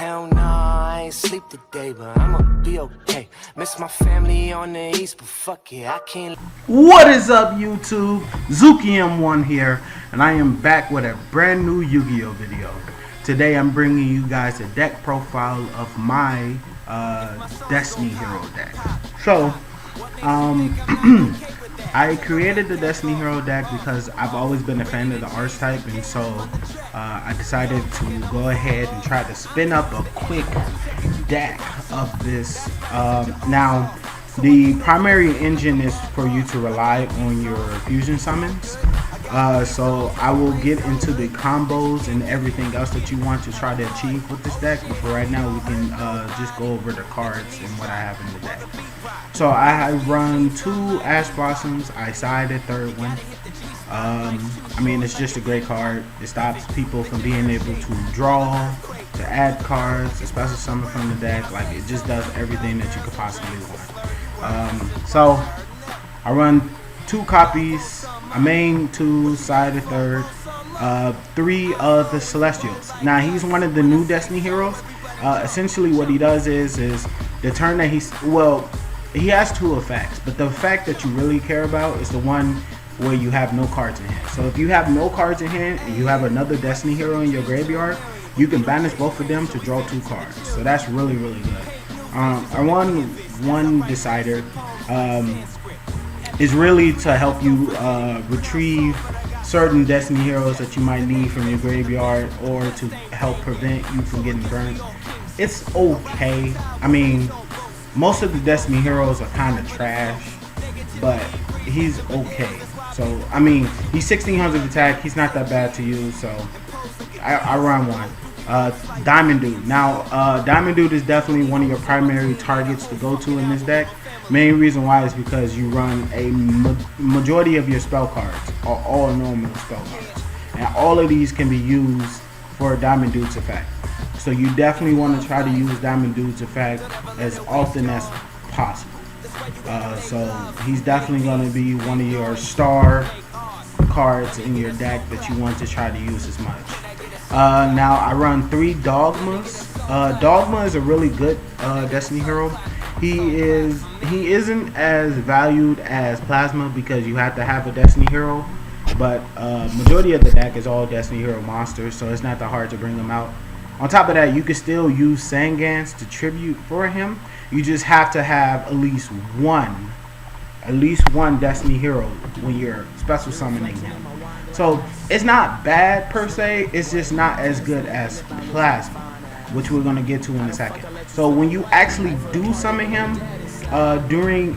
Hell nah, I ain't sleep today, but I'ma be okay. Miss my family on the east, but fuck it, I can't. What is up, YouTube? Zuki M1 here, and I am back with a brand new Yu-Gi-Oh video. Today I'm bringing you guys a deck profile of my Destiny Hero deck. So, I created the Destiny Hero deck because I've always been a fan of the archetype, and so I decided to go ahead and try to spin up a quick deck of this. Now, the primary engine is for you to rely on your fusion summons. So I will get into the combos and everything else that you want to try to achieve with this deck. But for right now, we can just go over the cards and what I have in the deck. So I run 2 Ash Blossoms. I side a third one. I mean, it's just a great card. It stops people from being able to draw, to add cards, to special summon from the deck. Like, it just does everything that you could possibly want. So I run 2 copies, a main 2, side a third, 3 of the Celestials. Now, he's one of the new Destiny heroes. Essentially what he does is the turn that he has 2 effects, but the effect that you really care about is the one where you have no cards in hand. So if you have no cards in hand and you have another Destiny hero in your graveyard, you can banish both of them to draw 2 cards. So that's really, really good. I won one decider. Is really to help you retrieve certain Destiny heroes that you might need from your graveyard, or to help prevent you from getting burnt. It's okay. I mean, most of the Destiny heroes are kind of trash, but he's okay. So, I mean, he's 1600 attack. He's not that bad to use, so I run one. Diamond Dude. Now, Diamond Dude is definitely one of your primary targets to go to in this deck. Main reason why is because you run a majority of your spell cards are all normal spell cards, and all of these can be used for Diamond Dude's effect. So you definitely want to try to use Diamond Dude's effect as often as possible. So he's definitely going to be one of your star cards in your deck that you want to try to use as much. Now I run 3 Dogmas. Dogma is a really good Destiny hero. He isn't as valued as Plasma because you have to have a Destiny hero, but majority of the deck is all Destiny hero monsters, so it's not that hard to bring them out. On top of that, you can still use Sangans to tribute for him. You just have to have at least one Destiny hero when you're special summoning him. So it's not bad per se, it's just not as good as Plasma, which we're going to get to in a second. So when you actually do summon him during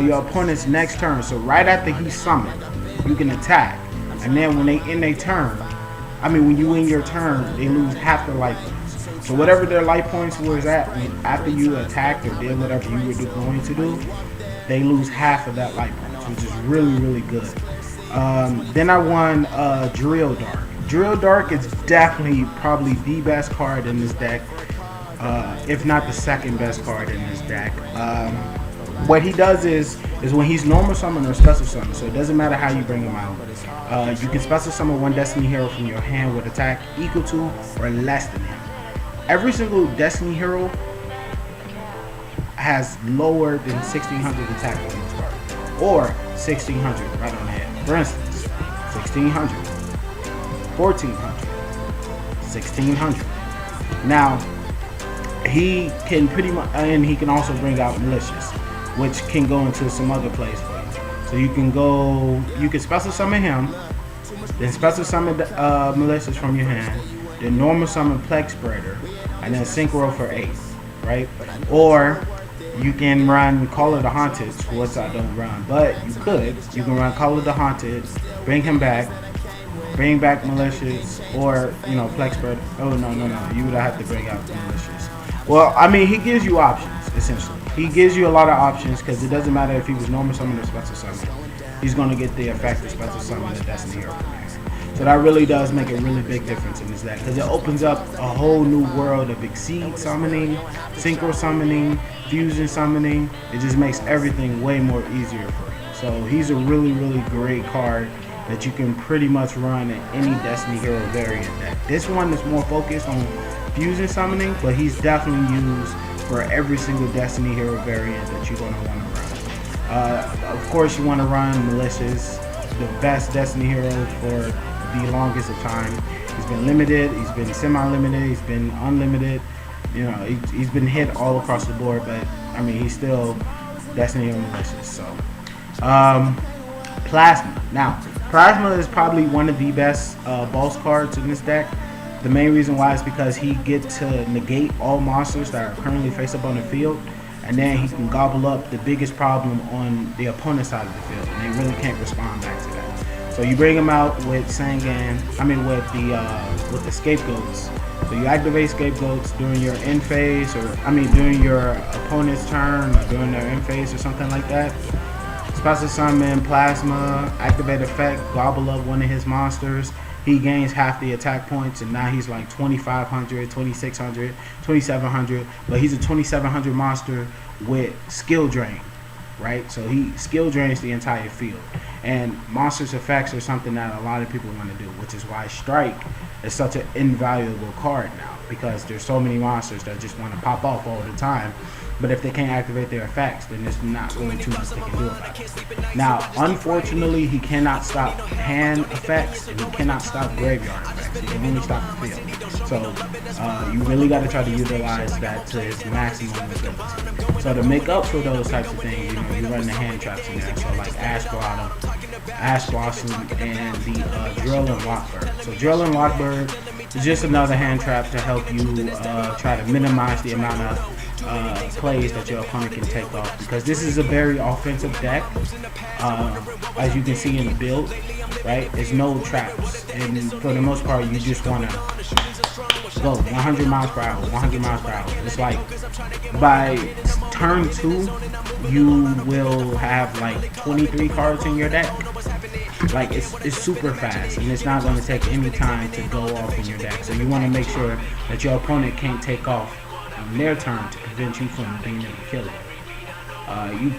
your opponent's next turn, so right after he's summoned, you can attack. And then when they end their turn, when you end your turn, they lose half their life points. So whatever their life points was at after you attacked or did whatever you were going to do, they lose half of that life points, which is really, really good. Then I won Drill Dark. Drill Dark is definitely probably the best card in this deck, if not the second best card in this deck. What he does is when he's normal summon or special summon, so it doesn't matter how you bring him out. You can special summon one Destiny hero from your hand with attack equal to or less than him. Every single Destiny hero has lower than 1600 attack on this card, or 1600 right on the head. For instance, 1600. 1400, 1600. Now, he can pretty much, and he can also bring out Malicious, which can go into some other plays for you. So you can special summon him, then special summon Malicious from your hand, then normal summon Plex Spreader, and then Synchro for Ace, right? Or you can run Call of the Haunted, which I don't run, but you can run Call of the Haunted, bring him back, bring back Malicious, or Plex Spreader. Oh no, you would have to bring out the Malicious. Well, he gives you options essentially. He gives you a lot of options because it doesn't matter if he was normal summon or special summon. He's going to get the effect of special summon the Destiny hero from here. So that really does make a really big difference in this deck because it opens up a whole new world of Exceed summoning, Synchro summoning, Fusion summoning. It just makes everything way more easier for you. So he's a really, really great card that you can pretty much run in any Destiny hero variant deck. This one is more focused on fusion summoning, but he's definitely used for every single Destiny Hero variant that you're going to want to run. Of course, you want to run Malicious, the best Destiny Hero for the longest of time. He's been limited, he's been semi-limited, he's been unlimited. You know, he's been hit all across the board, but I mean, he's still Destiny Hero Malicious. So, Plasma. Now, Plasma is probably one of the best boss cards in this deck. The main reason why is because he gets to negate all monsters that are currently face up on the field, and then he can gobble up the biggest problem on the opponent's side of the field, and they really can't respond back to that. So you bring him out with with the scapegoats. So you activate scapegoats during your end phase, or during your opponent's turn, or during their end phase, or something like that. Special summon Plasma, activate effect, gobble up one of his monsters. He gains half the attack points, and now he's like 2,500, 2,600, 2,700. But he's a 2,700 monster with skill drain, right? So he skill drains the entire field. And monsters effects are something that a lot of people want to do, which is why Strike is such an invaluable card now, because there's so many monsters that just want to pop off all the time. But if they can't activate their effects, then there's not really too much they can do about it. Now, unfortunately, he cannot stop hand effects, and he cannot stop graveyard effects. He can only stop the field. So you really got to try to utilize that to its maximum ability. So to make up for those types of things, you run the hand traps in there. So like Ash Blossom, and the Drill and Lockbird. So Drill and Lockbird is just another hand trap to help you try to minimize the amount of plays that your opponent can take off, because this is a very offensive deck. As you can see in the build, right? There's no traps, and for the most part, you just want to go 100 miles per hour, 100 miles per hour. It's like by turn 2, you will have like 23 cards in your deck. Like it's super fast, and it's not going to take any time to go off in your deck. So you want to make sure that your opponent can't take off on their turn to prevent you from being able to kill it. You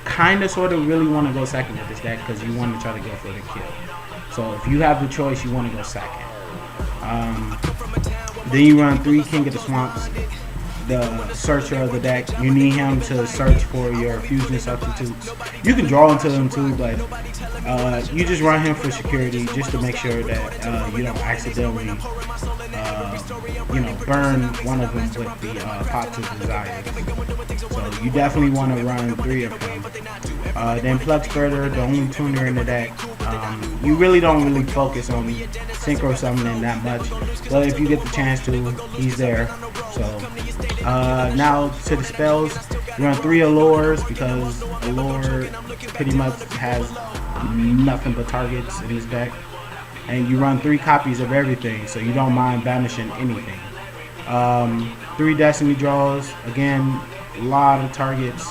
kind of sort of really want to go second with this deck, because you want to try to go for the kill. So if you have the choice, you want to go second. Then you run 3 King of the Swamps, the searcher of the deck. You need him to search for your fusion substitutes. You can draw into them too, but you just run him for security, just to make sure that you don't accidentally burn one of them with the Pot to Desire. So you definitely want to run 3 of them. Then Plex Birder, the only tuner in the deck. You really don't really focus on synchro summoning that much, but if you get the chance to, he's there. So now to the spells, you run 3 Allures, because Allure pretty much has nothing but targets in his deck. And you run 3 copies of everything, so you don't mind banishing anything. 3 Destiny draws, again, a lot of targets,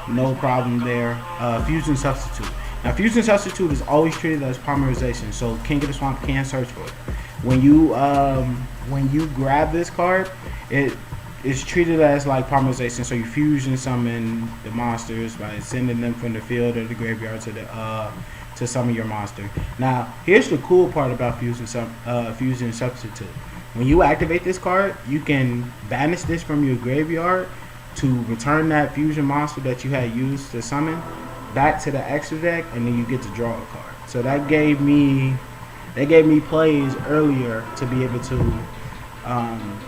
no problem there. Fusion Substitute. Now, Fusion Substitute is always treated as polymerization, so King of the Swamp can search for it. When you grab this card, it is treated as like polymerization, so you fusion summon the monsters by sending them from the field or the graveyard to summon your monster. Now, here's the cool part about Fusion Substitute. When you activate this card, you can banish this from your graveyard to return that fusion monster that you had used to summon back to the extra deck, and then you get to draw a card. So that gave me plays earlier to be able to,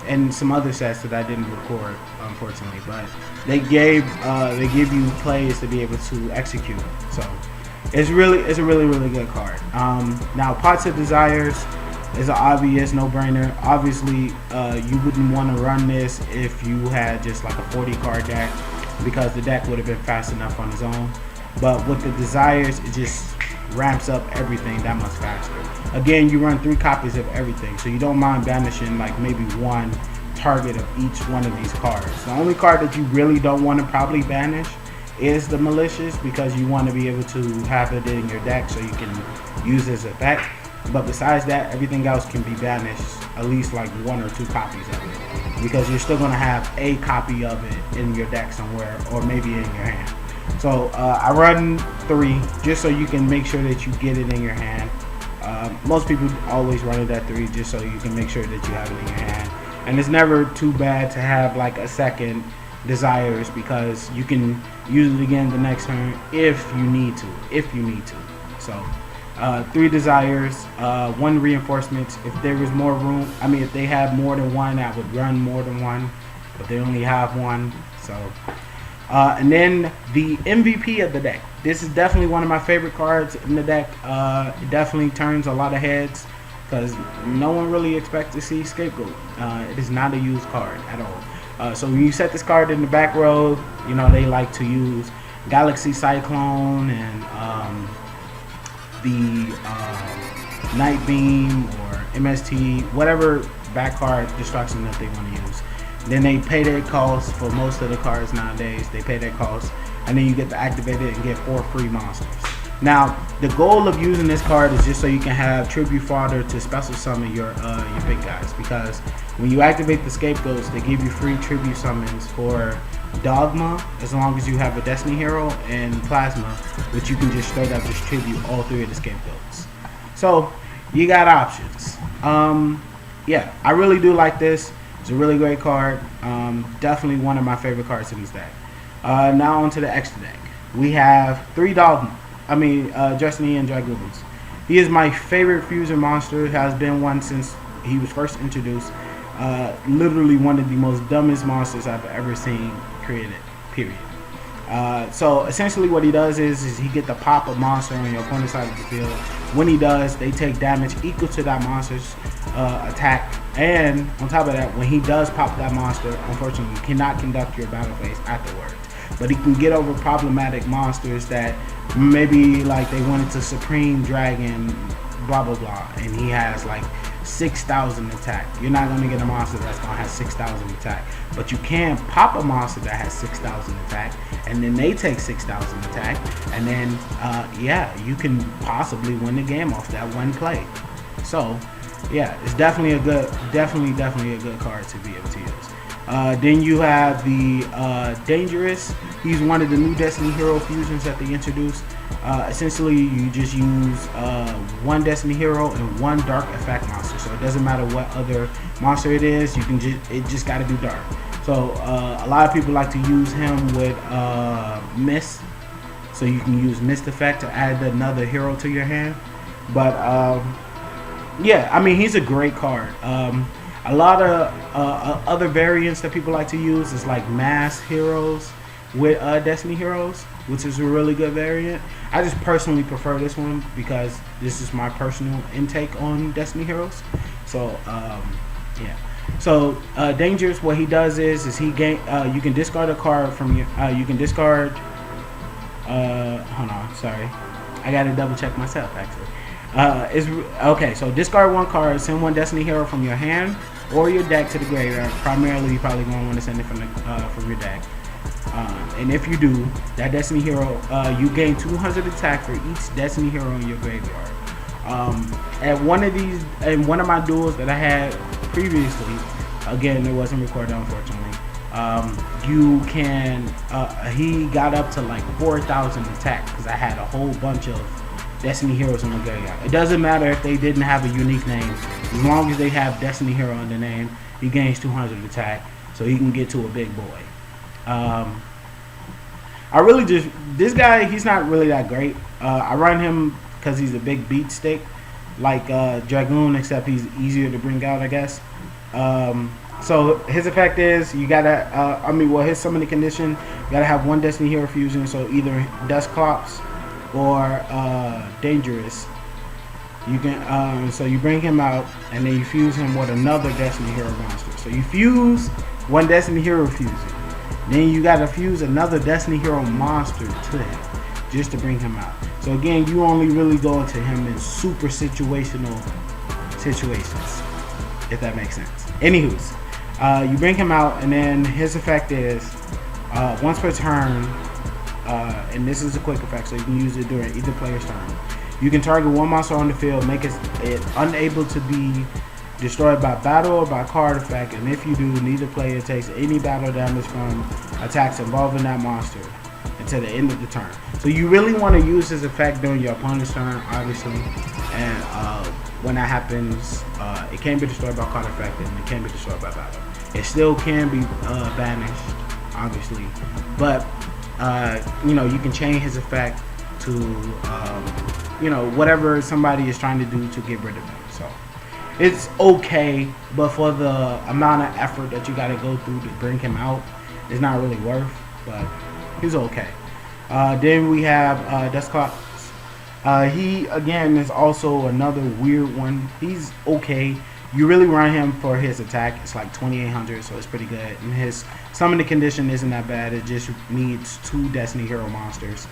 and some other sets that I didn't record, unfortunately. But they give you plays to be able to execute. So it's a really good card. Now, Pots of Desires is an obvious no-brainer. Obviously, you wouldn't want to run this if you had just like a 40 card deck, because the deck would have been fast enough on its own. But with the Desires, it just ramps up everything that much faster. Again, you run 3 copies of everything, so you don't mind banishing like maybe 1 target of each one of these cards. The only card that you really don't want to probably banish is the Malicious, because you want to be able to have it in your deck so you can use this effect. But besides that, everything else can be banished, at least like 1 or 2 copies of it, because you're still going to have a copy of it in your deck somewhere, or maybe in your hand. So I run 3 just so you can make sure that you get it in your hand. Most people always run it at 3 just so you can make sure that you have it in your hand. and it's never too bad to have like a second desires, because you can use it again the next turn if you need to. So 3 desires, 1 reinforcements. If there was more room, I mean, if they have more than one, I would run more than one, but they only have one. So and then the MVP of the deck. This is definitely one of my favorite cards in the deck. It definitely turns a lot of heads because no one really expects to see Scapegoat. It is not a used card at all. So when you set this card in the back row, you know they like to use Galaxy Cyclone and the Night Beam or MST, whatever back card destruction that they want to use. Then they pay their cost for most of the cards nowadays. They pay their cost, and then you get to activate it and get 4 free monsters. Now, the goal of using this card is just so you can have tribute fodder to special summon your big guys. Because when you activate the Scapegoats, they give you free tribute summons for Dogma, as long as you have a Destiny Hero, and Plasma, which you can just straight up just tribute all 3 of the Scapegoats. So you got options. Yeah, I really do like this. It's a really great card. Definitely one of my favorite cards in this deck. Now onto the extra deck. We have 3 Dogma. Destiny and Dragoons. He is my favorite fusion monster. Has been one since he was first introduced. Literally one of the most dumbest monsters I've ever seen created, period. So essentially what he does is he get to pop a monster on your opponent's side of the field. When he does, they take damage equal to that monster's attack. And on top of that, when he does pop that monster, unfortunately, you cannot conduct your battle phase afterwards. But he can get over problematic monsters that maybe like they wanted to Supreme Dragon, blah blah blah, and he has like 6,000 attack. You're not going to get a monster that's going to have 6,000 attack, but you can pop a monster that has 6,000 attack, and then they take 6,000 attack, and then yeah, you can possibly win the game off that one play. So yeah, it's definitely a good, definitely a good card to be able to use. Then you have the Dangerous. He's one of the new Destiny Hero fusions that they introduced. Essentially, you just use 1 Destiny Hero and 1 Dark Effect monster. So it doesn't matter what other monster it is. You can just got to do Dark. So a lot of people like to use him with Mist. So you can use Mist Effect to add another hero to your hand. But yeah, I mean, he's a great card. A lot of other variants that people like to use is like Mass Heroes with Destiny Heroes, which is a really good variant. I just personally prefer this one because this is my personal intake on Destiny Heroes. So yeah. So Dangerous, what he does is he gain. You can discard a card from your. You can discard. Hold on, sorry, I gotta double check myself actually. Okay, so discard 1 card, send 1 Destiny Hero from your hand or your deck to the graveyard. Primarily, you're probably going to want to send it from your deck. And if you do, that Destiny Hero, you gain 200 attack for each Destiny Hero in your graveyard. At one of my duels that I had previously, again, it wasn't recorded unfortunately. You can, he got up to like 4,000 attack because I had a whole bunch of Destiny Heroes in the graveyard. It doesn't matter if they didn't have a unique name. As long as they have Destiny Hero in the name, he gains 200 attack, so he can get to a big boy. I really just, this guy, he's not really that great. I run him because he's a big beat stick, like Dragoon, except he's easier to bring out, I guess. So his effect is you gotta, his summoning condition, you gotta have 1 Destiny Hero fusion, so either Dustclops or Dangerous. You can so you bring him out and then you fuse him with another Destiny Hero monster. So you fuse 1 Destiny Hero fusion, then you gotta fuse another Destiny Hero monster to him just to bring him out. So again, you only really go into him in super situational situations, if that makes sense. Anywho's, you bring him out and then his effect is once per turn. And this is a quick effect, so you can use it during either player's turn. You can target 1 monster on the field, make it unable to be destroyed by battle or by card effect, and if you do, neither player takes any battle damage from attacks involving that monster until the end of the turn. So you really want to use this effect during your opponent's turn, obviously. And when that happens, it can be destroyed by card effect and it can be destroyed by battle. It still can be banished, obviously, but you know, you can change his effect to you know, whatever somebody is trying to do to get rid of him. So it's okay, but for the amount of effort that you got to go through to bring him out, it's not really worth. But he's okay. Then we have Deskclops. He again is also another weird one. He's okay. You really run him for his attack. It's like 2800, so it's pretty good. And his summoning condition isn't that bad. It just needs 2 Destiny Hero monsters.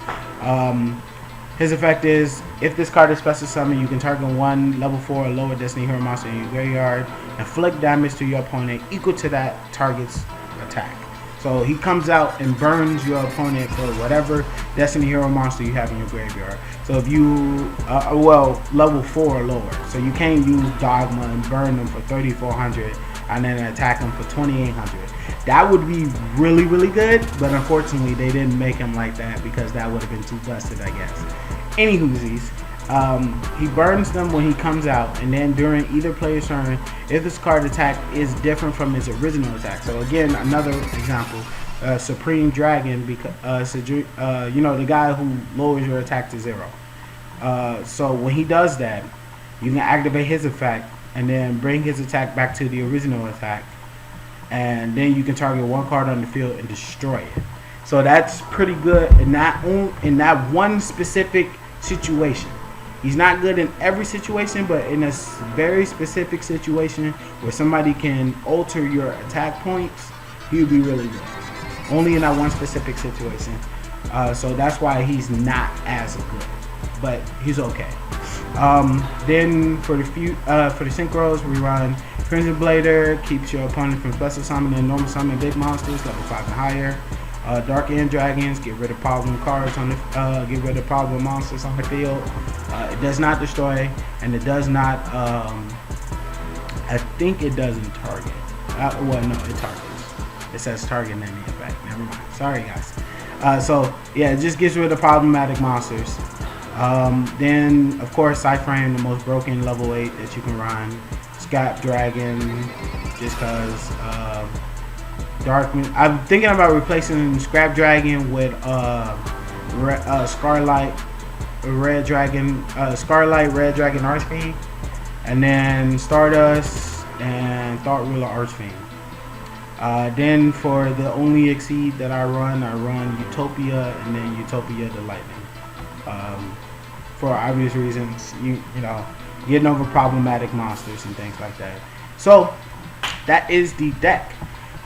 His effect is, if this card is special summoned, you can target 1 level 4 or lower Destiny Hero monster in your graveyard, inflict damage to your opponent equal to that target's attack. So he comes out and burns your opponent for whatever Destiny Hero monster you have in your graveyard. So if you, well, level 4 or lower. So you can't use Dogma and burn them for 3400 and then attack them for 2800. That would be really, really good, but unfortunately they didn't make him like that because that would have been too busted, I guess. Anywhoosies, he burns them when he comes out, and then during either player's turn, if this card attack is different from his original attack. So again, another example, Supreme Dragon, because you know, the guy who lowers your attack to 0. So when he does that, you can activate his effect and then bring his attack back to the original attack, and then you can target 1 card on the field and destroy it. So that's pretty good in that one specific situation. He's not good in every situation, but in a very specific situation where somebody can alter your attack points, he would be really good. Only in that one specific situation. So that's why he's not as good, but he's okay. Then for the synchros, we run Crimson Blader, keeps your opponent from special summoning and normal summoning big monsters, level 5 and higher. Dark End Dragons, get rid of problem cards on the, get rid of problem monsters on the field. It does not destroy, and it does not. I think it doesn't target. Well, no, it targets. It says target in any effect. Never mind. Sorry, guys. So yeah, it just gets rid of problematic monsters. Then of course, Cyframe, the most broken level 8 that you can run. Scrap Dragon, just cause. I'm thinking about replacing Scrap Dragon with Scarlet Red Dragon Archfiend, and then Stardust and Thought Ruler Archfiend. Then for the only Exceed that I run Utopia and then Utopia the Lightning. For obvious reasons, you know, getting over problematic monsters and things like that. So that is the deck.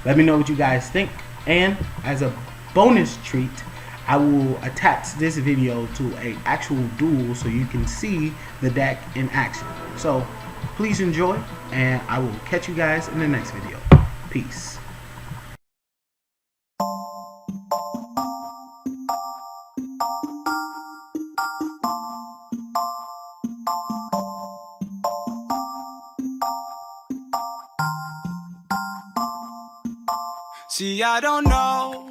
Let me know what you guys think, and as a bonus treat, I will attach this video to an actual duel so you can see the deck in action. So please enjoy, and I will catch you guys in the next video. Peace. See, I don't know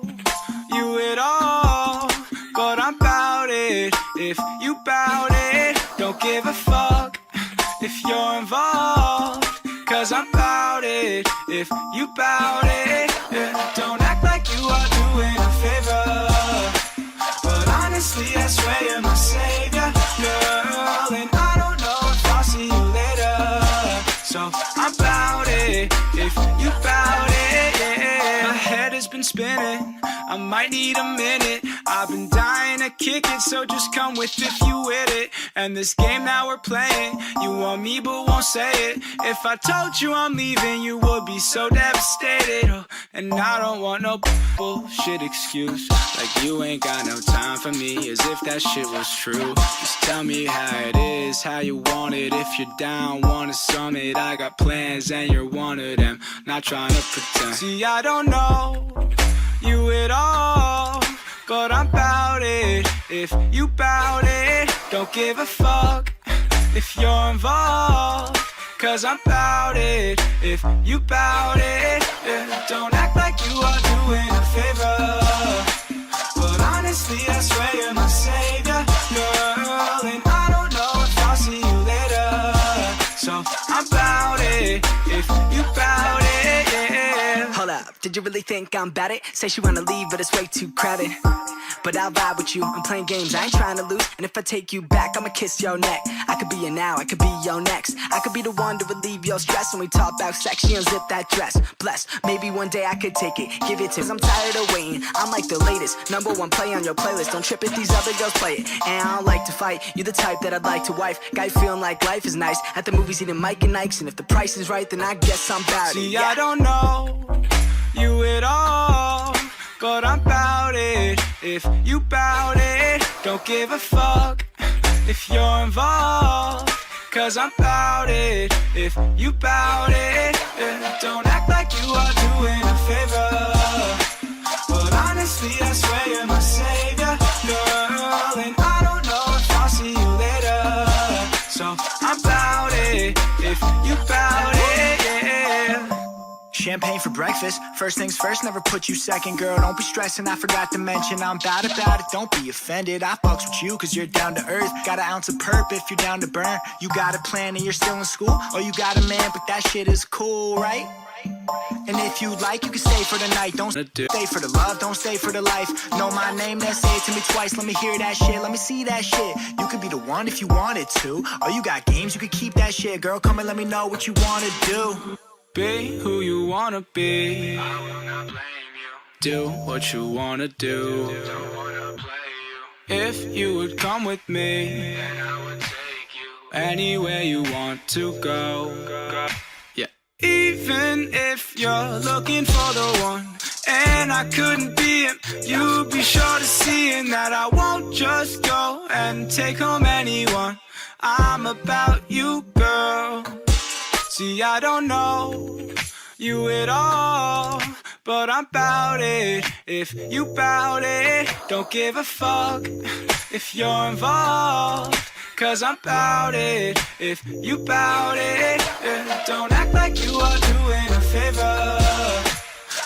you at all, but I'm bout it. If you bout it, don't give a fuck if you're involved, cause I'm bout it. If you bout it, yeah. Don't act like you are doing a favor, but honestly I swear you're my savior, girl. And I don't know if I'll see you later, so I'm bout it. If you bout it, yeah. My head has been spinning, I might need a minute. I've been dying to kick it, so just come with if you with it. And this game that we're playing, you want me but won't say it. If I told you I'm leaving, you would be so devastated. Oh, and I don't want no bullshit excuse, like you ain't got no time for me, as if that shit was true. Just tell me how it is, how you want it. If you're down, wanna summit, I got plans and you're one of them. Not trying to pretend. See, I don't know you at all, but I'm bout it. If you bout it, don't give a fuck if you're involved, cause I'm bout it. If you bout it, yeah. Don't act like you are doing a favor, but honestly I swear you're my savior, girl. And I don't know if I'll see you later, Did you really think I'm bad at? Say she wanna leave, but it's way too crowded. But I'll vibe with you, I'm playing games, I ain't trying to lose. And if I take you back, I'ma kiss your neck. I could be your now, I could be your next. I could be the one to relieve your stress. When we talk about sex, she unzip that dress. Bless, maybe one day I could take it, give it to. Cause I'm tired of waiting, I'm like the latest #1 play on your playlist. Don't trip if these other girls play it. And I don't like to fight, you're the type that I'd like to wife. Guy feeling like life is nice, at the movies eating Mike and Nikes. And if the price is right, then I guess I'm bout it. See, I don't know you at all, but I'm bout it. If you bout it, don't give a fuck if you're involved. Cause I'm bout it. If you bout it, don't act like you are doing a favor. But honestly, I swear you're my savior, girl. And I don't know if I'll see you later. So I'm bout it. If you bout it, yeah. Champagne for breakfast, first things first, never put you second. Girl, don't be stressing, I forgot to mention I'm bad about it, don't be offended. I fucks with you cause you're down to earth. Got an ounce of perp if you're down to burn. You got a plan and you're still in school, or you got a man but that shit is cool, right? And if you like, you can stay for the night. Don't stay for the love, don't stay for the life. Know my name, then say it to me twice. Let me hear that shit, let me see that shit. You could be the one if you wanted to, or you got games, you could keep that shit. Girl, come and let me know what you wanna do. Be who you wanna be. I will not blame you. Do what you wanna do. Don't wanna play you. If you would come with me, Then I would take you. anywhere you want to go. Yeah. Even if you're looking for the one, and I couldn't be him, you'd be sure to see in that I won't just go and take home anyone. I'm about you, girl. See, I don't know you at all, but I'm bout it. If you bout it, don't give a fuck if you're involved. Cause I'm bout it. If you bout it, don't act like you are doing a favor.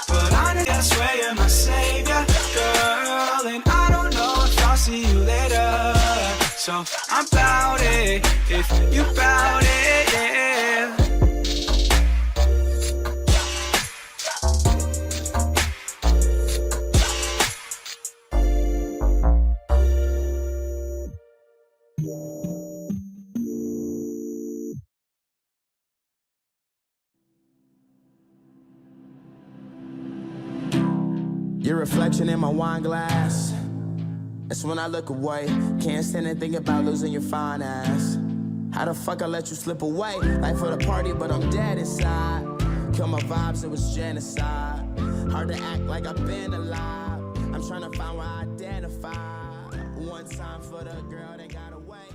But honestly, I swear you're my savior, girl. And I don't know if I'll see you later. So I'm bout it. If you bout it, yeah. Your reflection in my wine glass. That's when I look away. Can't stand and think about losing your fine ass. How the fuck I let you slip away? Life for the party, but I'm dead inside. Kill my vibes, it was genocide. Hard to act like I've been alive. I'm trying to find where I identify. One time for the girl that got away.